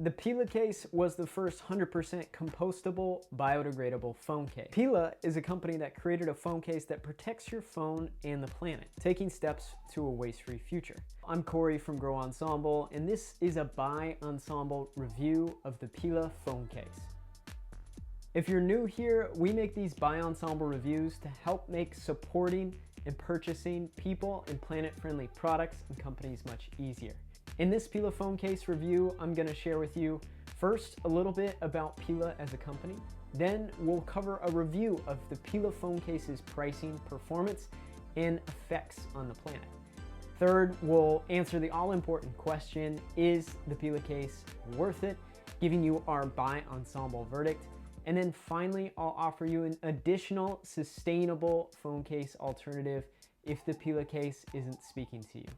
The Pela Case was the first 100% compostable, biodegradable phone case. Pela is a company that created a phone case that protects your phone and the planet, taking steps to a waste-free future. I'm Corey from Buy Ensemble, and this is a Buy Ensemble review of the Pela Phone Case. If you're new here, we make these Buy Ensemble reviews to help make supporting and purchasing people and planet-friendly products and companies much easier. In this Pela Phone Case review, I'm going to share with you first a little bit about Pela as a company. Then we'll cover a review of the Pela Phone Case's pricing, performance, and effects on the planet. Third, we'll answer the all-important question, is the Pela Case worth it? Giving you our Buy Ensemble verdict. And then finally, I'll offer you an additional sustainable phone case alternative if the Pela Case isn't speaking to you.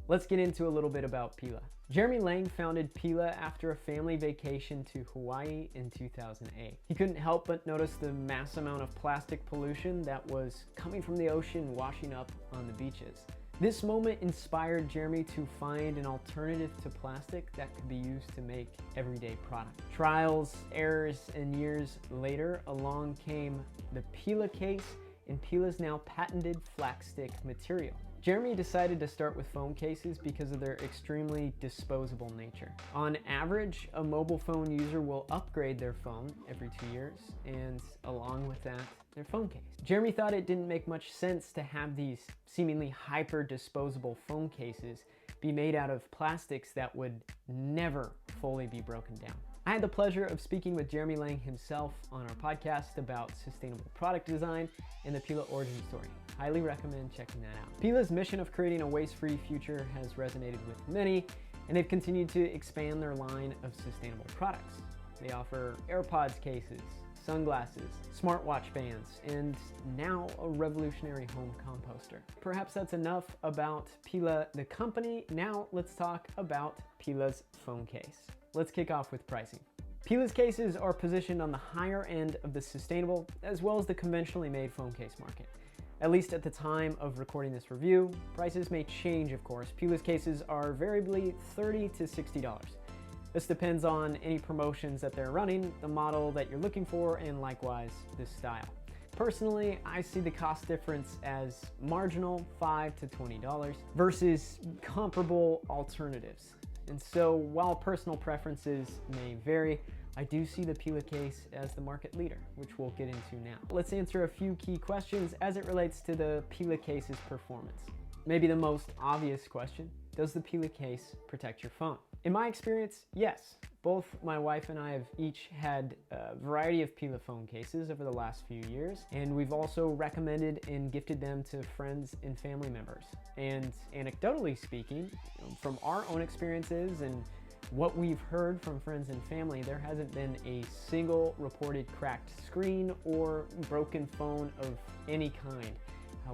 Let's get into a little bit about Pela. Jeremy Lang founded Pela after a family vacation to Hawaii in 2008. He couldn't help but notice the mass amount of plastic pollution that was coming from the ocean washing up on the beaches. This moment inspired Jeremy to find an alternative to plastic that could be used to make everyday products. Trials, errors, and years later, along came the Pela Case and Pela's now patented flax stick material. Jeremy decided to start with phone cases because of their extremely disposable nature. On average, a mobile phone user will upgrade their phone every 2 years, and along with that, their phone case. Jeremy thought it didn't make much sense to have these seemingly hyper-disposable phone cases be made out of plastics that would never fully be broken down. I had the pleasure of speaking with Jeremy Lang himself on our podcast about sustainable product design and the Pela origin story. Highly recommend checking that out. Pela's mission of creating a waste-free future has resonated with many, and they've continued to expand their line of sustainable products. They offer AirPods cases, sunglasses, smartwatch bands, and now a revolutionary home composter. Perhaps that's enough about Pela the company. Now let's talk about Pela's phone case. Let's kick off with pricing. Pela's cases are positioned on the higher end of the sustainable as well as the conventionally made phone case market. At least at the time of recording this review. Prices may change, of course. Pela's cases are variably $30 to $60. This depends on any promotions that they're running, the model that you're looking for, and likewise, the style. Personally, I see the cost difference as marginal, $5 to $20, versus comparable alternatives. And so while personal preferences may vary, I do see the Pela Case as the market leader, which we'll get into now. Let's answer a few key questions as it relates to the Pela Case's performance. Maybe the most obvious question, does the Pela Case protect your phone? In my experience, yes. Both my wife and I have each had a variety of Pela phone cases over the last few years, and we've also recommended and gifted them to friends and family members. And anecdotally speaking, from our own experiences and what we've heard from friends and family, there hasn't been a single reported cracked screen or broken phone of any kind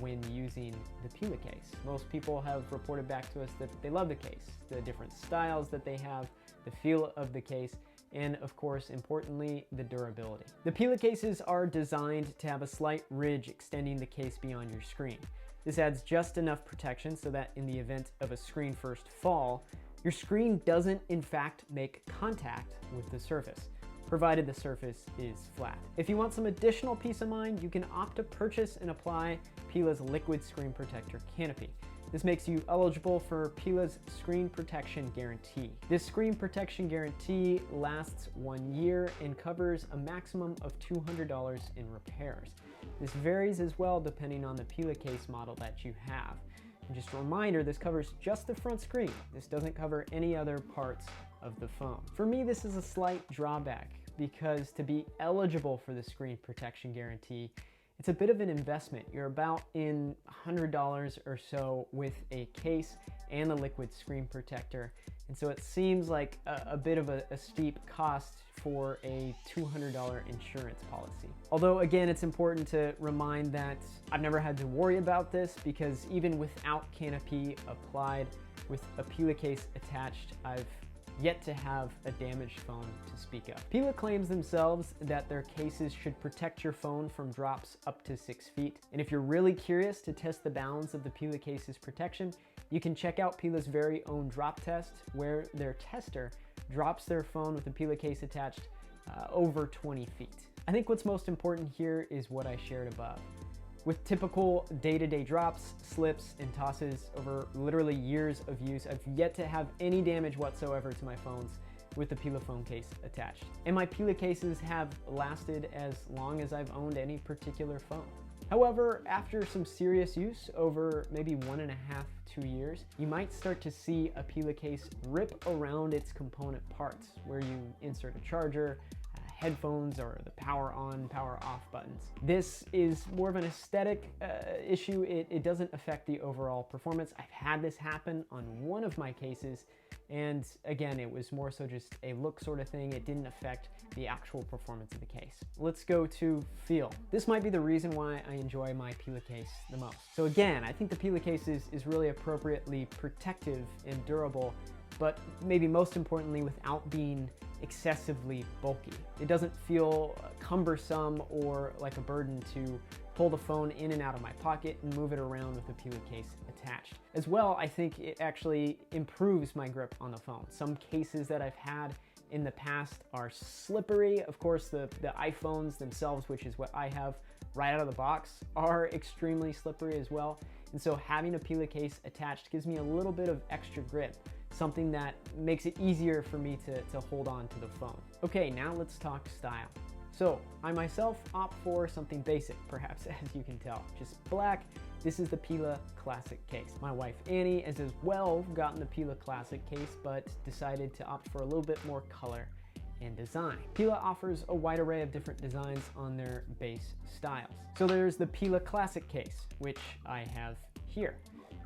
when using the Pela Case. Most people have reported back to us that they love the case, the different styles that they have, the feel of the case, and of course, importantly, the durability. The Pela cases are designed to have a slight ridge extending the case beyond your screen. This adds just enough protection so that in the event of a screen first fall, your screen doesn't in fact make contact with the surface, provided the surface is flat. If you want some additional peace of mind, you can opt to purchase and apply Pela's liquid screen protector canopy. This makes you eligible for Pela's screen protection guarantee. This screen protection guarantee lasts 1 year and covers a maximum of $200 in repairs. This varies as well depending on the Pela Case model that you have. And just a reminder, this covers just the front screen. This doesn't cover any other parts of the phone. For me, this is a slight drawback because to be eligible for the screen protection guarantee, it's a bit of an investment. You're about in $100 or so with a case and a liquid screen protector. And so it seems like a bit of a steep cost for a $200 insurance policy. Although again, it's important to remind that I've never had to worry about this because even without canopy applied with a Pela Case attached, I've yet to have a damaged phone to speak of. Pela claims themselves that their cases should protect your phone from drops up to 6 feet. And if you're really curious to test the balance of the Pela Case's protection, you can check out Pela's very own drop test, where their tester drops their phone with a Pela case attached over 20 feet. I think what's most important here is what I shared above. With typical day-to-day drops, slips, and tosses over literally years of use, I've yet to have any damage whatsoever to my phones with the Pela Phone Case attached. And my Pela cases have lasted as long as I've owned any particular phone. However, after some serious use over maybe 1.5 to 2 years, you might start to see a Pela case rip around its component parts, where you insert a charger, headphones, or the power on, power off buttons. This is more of an aesthetic issue. It doesn't affect the overall performance. I've had this happen on one of my cases, and again, it was more so just a look sort of thing. It didn't affect the actual performance of the case. Let's go to feel. This might be the reason why I enjoy my Pela case the most. So again, I think the Pela case is really appropriately protective and durable, but maybe most importantly, without being excessively bulky. It doesn't feel cumbersome or like a burden to pull the phone in and out of my pocket and move it around with the Pela case attached. As well, I think it actually improves my grip on the phone. Some cases that I've had in the past are slippery. Of course, the iPhones themselves, which is what I have right out of the box, are extremely slippery as well. And so having a Pela case attached gives me a little bit of extra grip, something that makes it easier for me to hold on to the phone. Okay, now let's talk style. So I myself opt for something basic, perhaps, as you can tell, just black. This is the Pela Classic case. My wife Annie has as well gotten the Pela Classic case, but decided to opt for a little bit more color and design. Pela offers a wide array of different designs on their base styles. So there's the Pela Classic case, which I have here.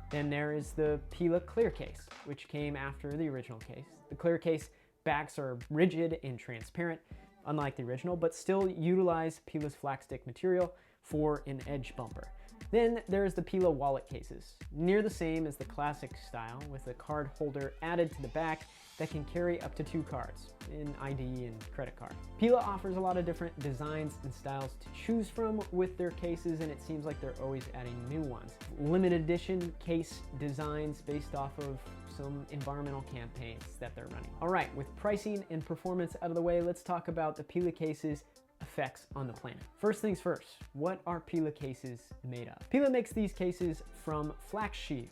Then there is the Pela Clear case, which came after the original case. The Clear case backs are rigid and transparent, unlike the original, but still utilize Pela's flat stick material for an edge bumper. Then there's the Pela wallet cases, near the same as the classic style, with a card holder added to the back that can carry up to 2 cards, an ID and credit card. Pela offers a lot of different designs and styles to choose from with their cases, and it seems like they're always adding new ones. Limited edition case designs based off of some environmental campaigns that they're running. All right, with pricing and performance out of the way, let's talk about the Pela cases' effects on the planet. First things first, what are Pela cases made of? Pela makes these cases from flax sheaf,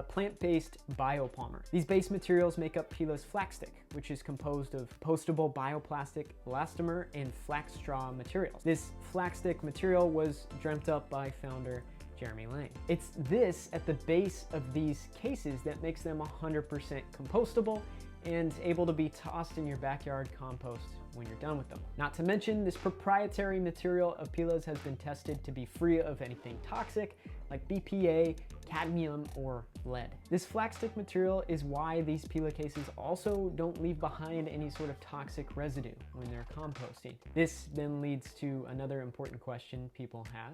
plant-based biopolymer. These base materials make up Pela's flax stick, which is composed of compostable bioplastic, elastomer, and flax straw materials. This flax stick material was dreamt up by founder Jeremy Lang. It's this at the base of these cases that makes them 100% compostable and able to be tossed in your backyard compost when you're done with them. Not to mention, this proprietary material of Pela's has been tested to be free of anything toxic like BPA, cadmium, or lead. This flax stick material is why these Pela cases also don't leave behind any sort of toxic residue when they're composting. This then leads to another important question people have.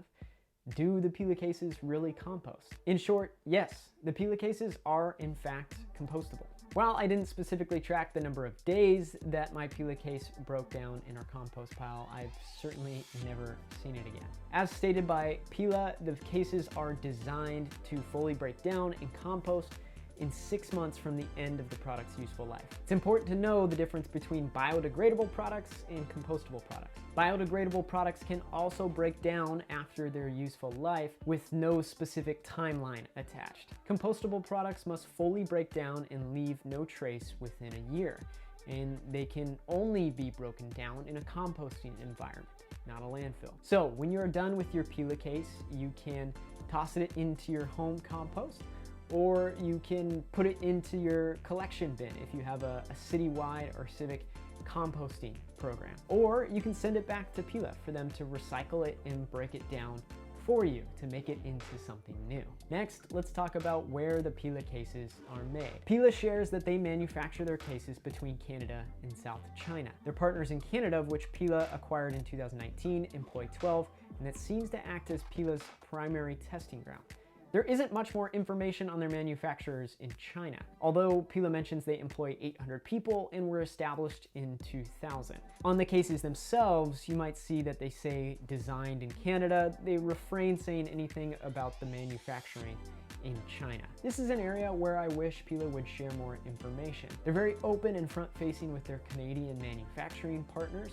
Do the Pela cases really compost? In short, yes, the Pela cases are in fact compostable. While I didn't specifically track the number of days that my Pela case broke down in our compost pile, I've certainly never seen it again. As stated by Pela, the cases are designed to fully break down and compost in 6 months from the end of the product's useful life. It's important to know the difference between biodegradable products and compostable products. Biodegradable products can also break down after their useful life with no specific timeline attached. Compostable products must fully break down and leave no trace within a year, and they can only be broken down in a composting environment, not a landfill. So when you're done with your Pela case, you can toss it into your home compost, or you can put it into your collection bin if you have a citywide or civic composting program. Or you can send it back to Pela for them to recycle it and break it down for you to make it into something new. Next, let's talk about where the Pela cases are made. Pela shares that they manufacture their cases between Canada and South China. Their partners in Canada, of which Pela acquired in 2019, employ 12, and it seems to act as Pela's primary testing ground. There isn't much more information on their manufacturers in China, although Pela mentions they employ 800 people and were established in 2000. On the cases themselves, you might see that they say designed in Canada. They refrain saying anything about the manufacturing in China. This is an area where I wish Pela would share more information. They're very open and front-facing with their Canadian manufacturing partners,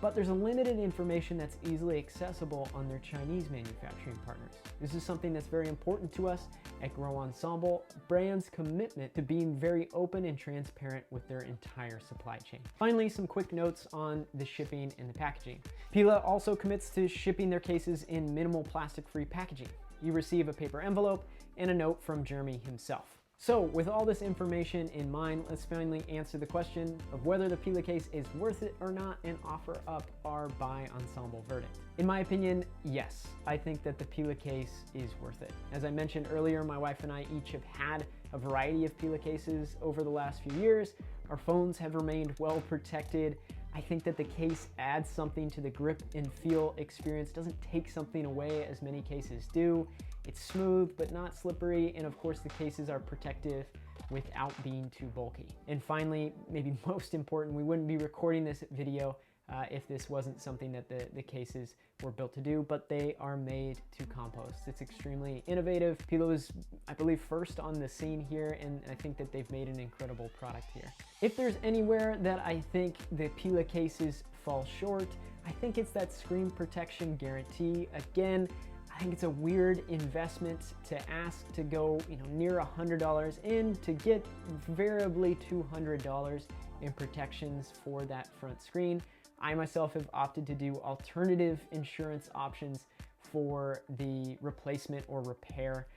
but there's a limited information that's easily accessible on their Chinese manufacturing partners. This is something that's very important to us at Grow Ensemble, brand's commitment to being very open and transparent with their entire supply chain. Finally, some quick notes on the shipping and the packaging. Pela also commits to shipping their cases in minimal plastic-free packaging. You receive a paper envelope and a note from Jeremy himself. So with all this information in mind, let's finally answer the question of whether the Pela case is worth it or not and offer up our Buy Ensemble verdict. In my opinion, yes. I think that the Pela case is worth it. As I mentioned earlier, my wife and I each have had a variety of Pela cases over the last few years. Our phones have remained well protected. I think that the case adds something to the grip and feel experience, doesn't take something away as many cases do. It's smooth but not slippery, and of course the cases are protective without being too bulky. And finally, maybe most important, we wouldn't be recording this video if this wasn't something that the cases were built to do, but they are made to compost. It's extremely innovative. Pela was, I believe, first on the scene here, and I think that they've made an incredible product here. If there's anywhere that I think the Pela cases fall short, I think it's that screen protection guarantee. Again, I think it's a weird investment to ask to go, near $100 in to get variably $200 in protections for that front screen. I myself have opted to do alternative insurance options for the replacement or repair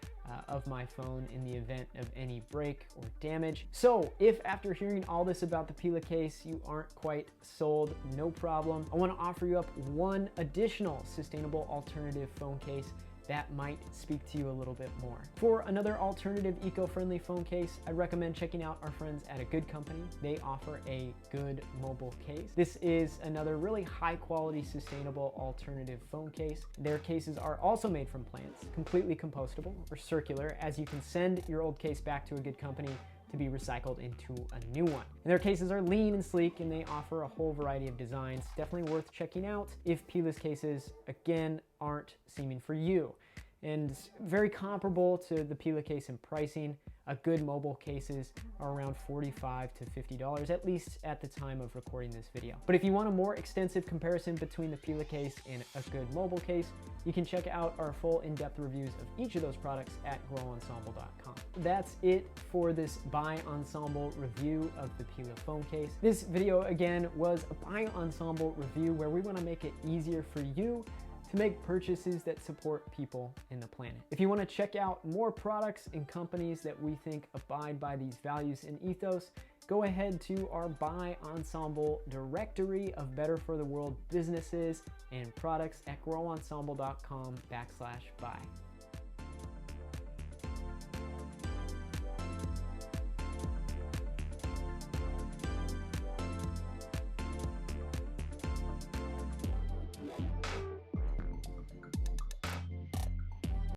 of my phone in the event of any break or damage. So if after hearing all this about the Pela case, you aren't quite sold, no problem. I want to offer you up one additional sustainable alternative phone case that might speak to you a little bit more. For another alternative eco-friendly phone case, I recommend checking out our friends at A Good Company. They offer a good mobile case. This is another really high quality, sustainable alternative phone case. Their cases are also made from plants, completely compostable or circular, as you can send your old case back to A Good Company to be recycled into a new one. And their cases are lean and sleek, and they offer a whole variety of designs. Definitely worth checking out if Pela's cases, again, aren't seeming for you. And very comparable to the Pela case in pricing. A Good mobile cases are around $45 to $50, at least at the time of recording this video. But if you want a more extensive comparison between the Pela case and A Good mobile case, you can check out our full in-depth reviews of each of those products at growensemble.com. That's it for this Buy Ensemble review of the Pela phone case. This video, again, was a Buy Ensemble review where we want to make it easier for you to make purchases that support people and the planet. If you want to check out more products and companies that we think abide by these values and ethos, go ahead to our Buy Ensemble directory of better for the world businesses and products at growensemble.com/buy.